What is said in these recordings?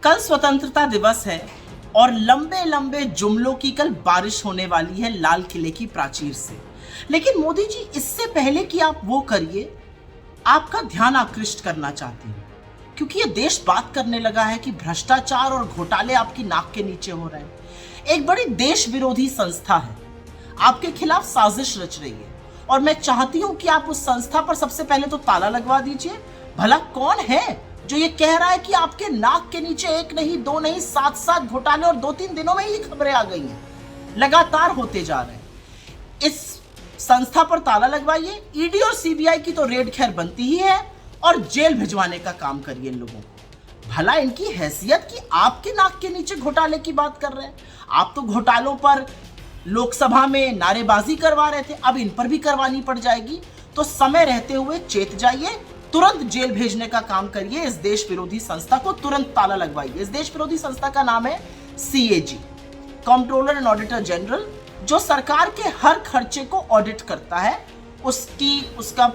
कल स्वतंत्रता दिवस है और लंबे लंबे जुमलों की कल बारिश होने वाली है लाल किले की प्राचीर से। लेकिन मोदी जी, इससे पहले कि आप वो करिए, आपका ध्यान आकृष्ट करना चाहती हूँ, क्योंकि ये देश बात करने लगा है कि भ्रष्टाचार और घोटाले आपकी नाक के नीचे हो रहे हैं। एक बड़ी देश विरोधी संस्था है, आपके खिलाफ साजिश रच रही है और मैं चाहती हूं कि आप उस संस्था पर सबसे पहले तो ताला लगवा दीजिए। भला कौन है जो ये कह रहा है कि आपके नाक के नीचे एक नहीं, दो नहीं, 7 घोटाले और 2-3 दिनों में ही खबरें आ गई हैं, लगातार होते जा रहे हैं। इस संस्था पर ताला लगवाइए। ईडी और सीबीआई की तो रेड खैर बनती ही है और जेल भिजवाने का काम करिए इन लोगों को। भला इनकी हैसियत कि आपके नाक के नीचे घोटाले की बात कर रहे हैं। आप तो घोटालों पर लोकसभा में नारेबाजी करवा रहे थे, अब इन पर भी करवानी पड़ जाएगी। तो समय रहते हुए चेत जाइए, तुरंत जेल भेजने का काम करिए। इस देश विरोधी संस्था को तुरंत ताला लगवाइए। इस देश विरोधी संस्था का नाम है CAG, controller and auditor general, जो सरकार के हर खर्चे को ऑडिट करता है, उसका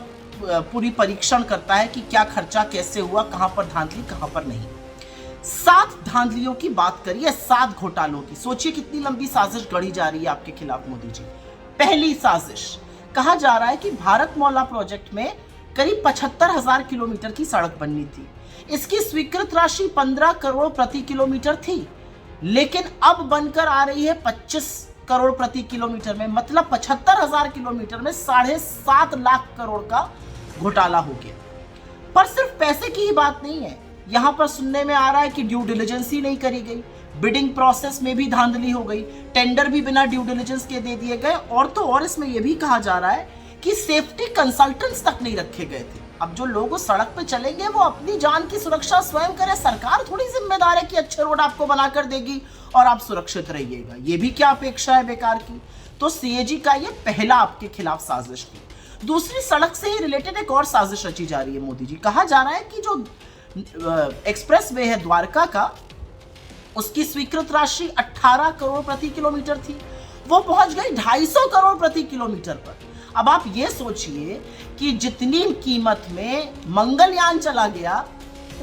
पूरी परीक्षण करता है कि क्या खर्चा कैसे हुआ, कहां पर धांधली कहां पर नहीं। 7 धांधलियों की बात करिए, 7 घोटालों की। सोचिए कितनी लंबी साजिश गढ़ी जा रही है आपके खिलाफ मोदी जी। पहली साजिश, कहा जा रहा है कि भारत मौला प्रोजेक्ट में करीब 75,000 किलोमीटर की सड़क बननी थी। इसकी स्वीकृत राशि 15 करोड़ प्रति किलोमीटर थी, लेकिन अब बनकर आ रही है 25 करोड़ प्रति किलोमीटर में। मतलब 75,000 किलोमीटर में 7.5 लाख करोड़ का घोटाला हो गया। पर सिर्फ पैसे की ही बात नहीं है, यहां पर सुनने में आ रहा है कि ड्यू डिलिजेंस ही नहीं करी गई, बिडिंग प्रोसेस में भी धांधली हो गई, टेंडर भी बिना ड्यू डिलिजेंस के दे दिए गए। और तो और इसमें यह भी कहा जा रहा है कि सेफ्टी कंसल्टेंट्स तक नहीं रखे गए थे। अब जो लोग उस सड़क पे चलेंगे वो अपनी जान की सुरक्षा स्वयं करें। सरकार थोड़ी जिम्मेदार है कि अच्छे रोड आपको बनाकर देगी और आप सुरक्षित रहिएगा। ये भी क्या अपेक्षा है बेकार की। तो CAG का ये पहला आपके खिलाफ साजिश थी। दूसरी, सड़क से ही रिलेटेड एक और साजिश रची जा रही है मोदी जी। कहा जा रहा है कि जो एक्सप्रेस वे है द्वारका का, उसकी स्वीकृत राशि 18 करोड़ प्रति किलोमीटर थी, वो पहुंच गई 250 करोड़ प्रति किलोमीटर पर। अब आप ये सोचिए कि जितनी कीमत में मंगलयान चला गया,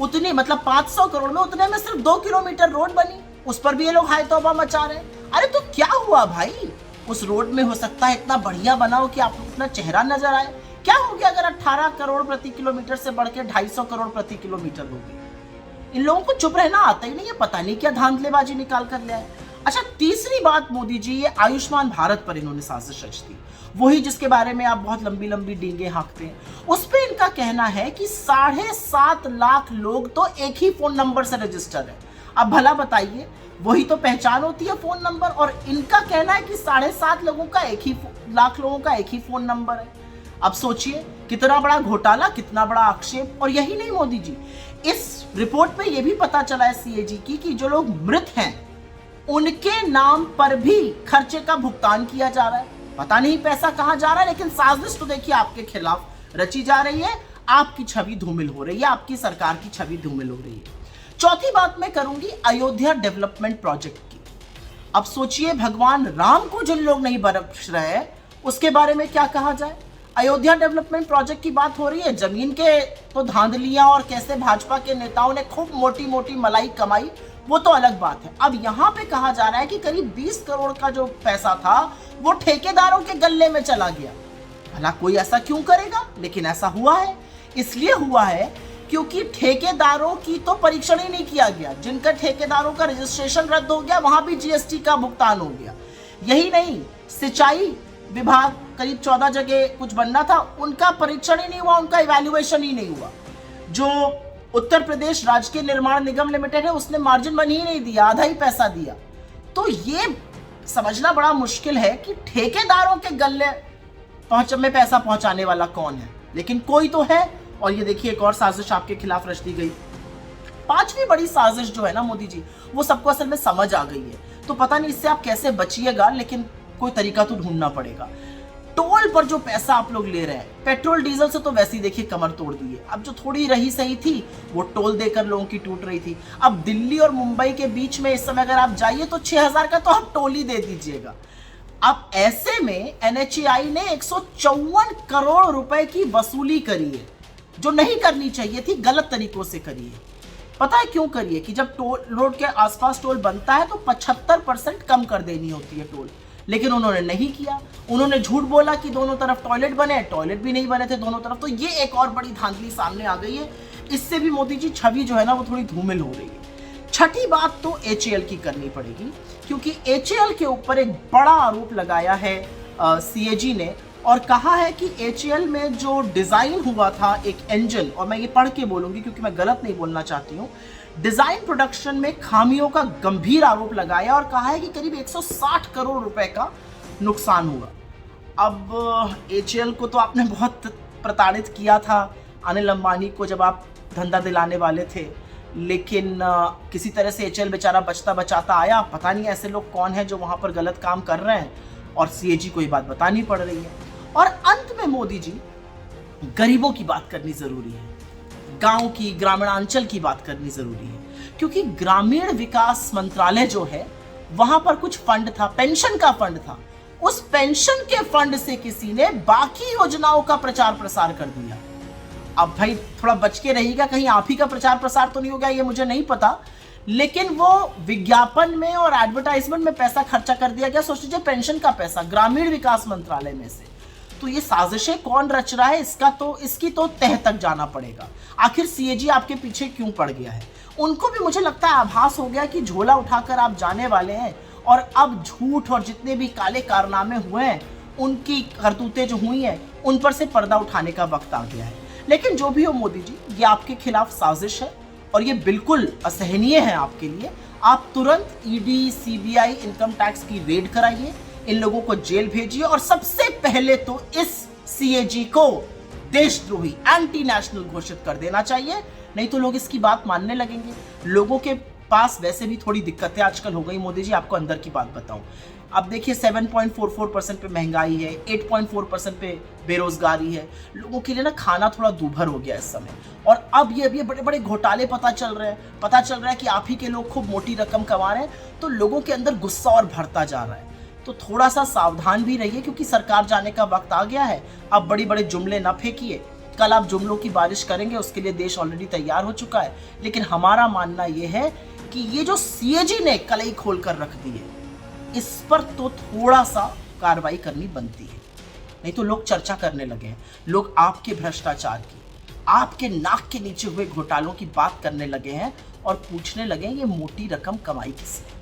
उतनी मतलब 500 करोड़ में, उतने में सिर्फ 2 किलोमीटर रोड बनी, उस पर भी ये लोग हाय तौबा मचा रहे हैं। अरे तो क्या हुआ भाई, उस रोड में हो सकता है इतना बढ़िया बनाओ कि आपको अपना चेहरा नजर आए। क्या हो गया अगर 18 करोड़ प्रति किलोमीटर से बढ़ के 250 करोड़ प्रति किलोमीटर हो गई। इन लोगों को चुप रहना आता ही नहीं है, पता नहीं क्या धांधलेबाजी निकाल कर ले आए। अच्छा, तीसरी बात मोदी जी, ये आयुष्मान भारत पर इन्होंने साजिश रच दी, वही जिसके बारे में आप बहुत लंबी लंबी डींगे हाँकते हैं। उस पे इनका कहना है कि 7.5 लाख लोग तो एक ही फोन नंबर से रजिस्टर है। अब भला बताइए, वही तो पहचान होती है फोन नंबर, और इनका कहना है कि 7.5 लाख लोगों का एक ही फोन नंबर है। अब सोचिए कितना बड़ा घोटाला, कितना बड़ा आक्षेप। और यही नहीं मोदी जी, इस रिपोर्ट में यह भी पता चला है CAG की कि जो लोग मृत हैं उनके नाम पर भी खर्चे का भुगतान किया जा रहा है। पता नहीं पैसा कहां जा रहा है, लेकिन साजिश तो देखिए आपके खिलाफ रची जा रही है। आपकी छवि धूमिल हो रही है, आपकी सरकार की छवि धूमिल हो रही है। चौथी बात मैं करूंगी अयोध्या डेवलपमेंट प्रोजेक्ट की। अब सोचिए, भगवान राम को जिन लोग नहीं बख्श रहे हैं, उसके बारे में क्या कहा जाए। अयोध्या डेवलपमेंट प्रोजेक्ट की बात हो रही है। जमीन के तो धांधलियां और कैसे भाजपा के नेताओं ने खूब मोटी मोटी मलाई कमाई, वो तो अलग बात है। अब यहाँ पे कहा जा रहा है कि करीब 20 करोड़ का जो पैसा था वो ठेकेदारों के गल्ले में चला गया। भला कोई ऐसा क्यों करेगा, लेकिन ऐसा हुआ है। इसलिए हुआ है क्योंकि ठेकेदारों की तो परीक्षण ही नहीं किया गया। जिनका ठेकेदारों का रजिस्ट्रेशन रद्द हो गया, वहां भी GST का भुगतान हो गया। यही नहीं, सिंचाई विभाग करीब 14 जगह कुछ बनना था, उनका परीक्षण ही नहीं हुआ, उनका इवैल्यूएशन ही नहीं हुआ। जो उत्तर प्रदेश राजकीय निर्माण निगम लिमिटेड है, उसने मार्जिन मनी ही नहीं दिया, आधा ही पैसा दिया। तो ये समझना बड़ा मुश्किल है कि ठेकेदारों के गल्ले में पैसा पहुंचाने वाला कौन है, लेकिन कोई तो है। और ये देखिए, एक और साजिश आपके खिलाफ रच दी गई। पांचवी बड़ी साजिश जो है ना मोदी जी, वो सबको असल में समझ आ गई है। तो पता नहीं इससे आप कैसे बचिएगा, लेकिन कोई तरीका तो ढूंढना पड़ेगा। टोल पर जो पैसा आप लोग ले रहे हैं, पेट्रोल डीजल से तो वैसे ही देखिए कमर तोड़ दी है। अब जो थोड़ी रही सही थी वो टोल देकर लोगों की टूट रही थी। अब दिल्ली और मुंबई के बीच में इस समय अगर आप जाइए तो 6,000 का तो आप टोल ही दे दीजिएगा। अब ऐसे में NHAI ने 154 करोड़ रुपए की वसूली करी है, जो नहीं करनी चाहिए थी, गलत तरीकों से करी है। पता है क्यों करिए कि जब टोल रोड के आसपास टोल बनता है तो 75% कम कर देनी होती है टोल, लेकिन उन्होंने नहीं किया। उन्होंने झूठ बोला कि दोनों तरफ टॉयलेट बने, टॉयलेट भी नहीं बने थे दोनों तरफ। तो ये एक और बड़ी धांधली सामने आ गई है। इससे भी मोदी जी छवि जो है ना वो थोड़ी धूमिल हो रही है। छठी बात तो HAL की करनी पड़ेगी, क्योंकि HAL के ऊपर एक बड़ा आरोप लगाया है CAG ने, और कहा है कि HAL में जो डिजाइन हुआ था एक इंजन, और मैं ये पढ़ के बोलूंगी क्योंकि मैं गलत नहीं बोलना चाहती हूँ, डिजाइन प्रोडक्शन में खामियों का गंभीर आरोप लगाया और कहा है कि करीब 160 करोड़ रुपए का नुकसान हुआ। अब HAL को तो आपने बहुत प्रताड़ित किया था, अनिल अंबानी को, जब आप धंधा दिलाने वाले थे, लेकिन किसी तरह से HAL बेचारा बचता बचाता आया। पता नहीं ऐसे लोग कौन हैं जो वहां पर गलत काम कर रहे हैं, और CAG को ये बात बतानी पड़ रही है। और अंत में मोदी जी, गरीबों की बात करनी जरूरी है, गांव की, ग्रामीणांचल की बात करनी जरूरी है, क्योंकि ग्रामीण विकास मंत्रालय जो है वहां पर कुछ फंड था, पेंशन का फंड था। उस पेंशन के फंड से किसी ने बाकी योजनाओं का प्रचार प्रसार कर दिया। अब भाई थोड़ा बच के रहिएगा, कहीं आप ही का प्रचार प्रसार तो नहीं हो गया, ये मुझे नहीं पता, लेकिन वो विज्ञापन में और एडवर्टाइजमेंट में पैसा खर्चा कर दिया गया। सोच लीजिए, पेंशन का पैसा ग्रामीण विकास मंत्रालय में से। तो ये साजिशें कौन रच रहा है, इसकी तो तह तक जाना पड़ेगा। आखिर CAG आपके पीछे क्यों पड़ गया है? उनको भी मुझे लगता है आभास हो गया कि झोला उठाकर आप जाने वाले हैं, और अब झूठ और जितने भी काले कारनामे हुए हैं, उनकी करतूतें जो हुई हैं, उन पर से पर्दा उठाने का वक्त आ गया है। लेकिन जो भी हो मोदी जी, ये आपके खिलाफ साजिश है और ये बिल्कुल असहनीय है आपके लिए। आप तुरंत ED, CBI, इनकम टैक्स की रेड कराइए, इन लोगों को जेल भेजिए, और सबसे पहले तो इस CAG को देशद्रोही, एंटी नेशनल घोषित कर देना चाहिए, नहीं तो लोग इसकी बात मानने लगेंगे। लोगों के पास वैसे भी थोड़ी दिक्कतें आजकल हो गई मोदी जी। आपको अंदर की बात बताऊं, अब देखिए 7.44% पे महंगाई है, 8.4% पे बेरोजगारी है। लोगों के लिए ना खाना थोड़ा दूभर हो गया इस समय, और अब ये बड़े बड़े घोटाले पता चल रहे हैं कि आप ही के लोग खूब मोटी रकम कमा रहे हैं, तो लोगों के अंदर गुस्सा और भरता जा रहा है। तो थोड़ा सा सावधान भी रहिए, क्योंकि सरकार जाने का वक्त आ गया है। अब बड़ी बड़े जुमले ना फेंकिए, कल आप जुमलों की बारिश करेंगे, उसके लिए देश ऑलरेडी तैयार हो चुका है। लेकिन हमारा मानना यह है कि ये जो CAG ने कलई खोल कर रख दी है, इस पर तो थोड़ा सा कार्रवाई करनी बनती है, नहीं तो लोग चर्चा करने लगे हैं। लोग आपके भ्रष्टाचार की, आपके नाक के नीचे हुए घोटालों की बात करने लगे हैं और पूछने लगे हैं ये मोटी रकम कमाई किसने।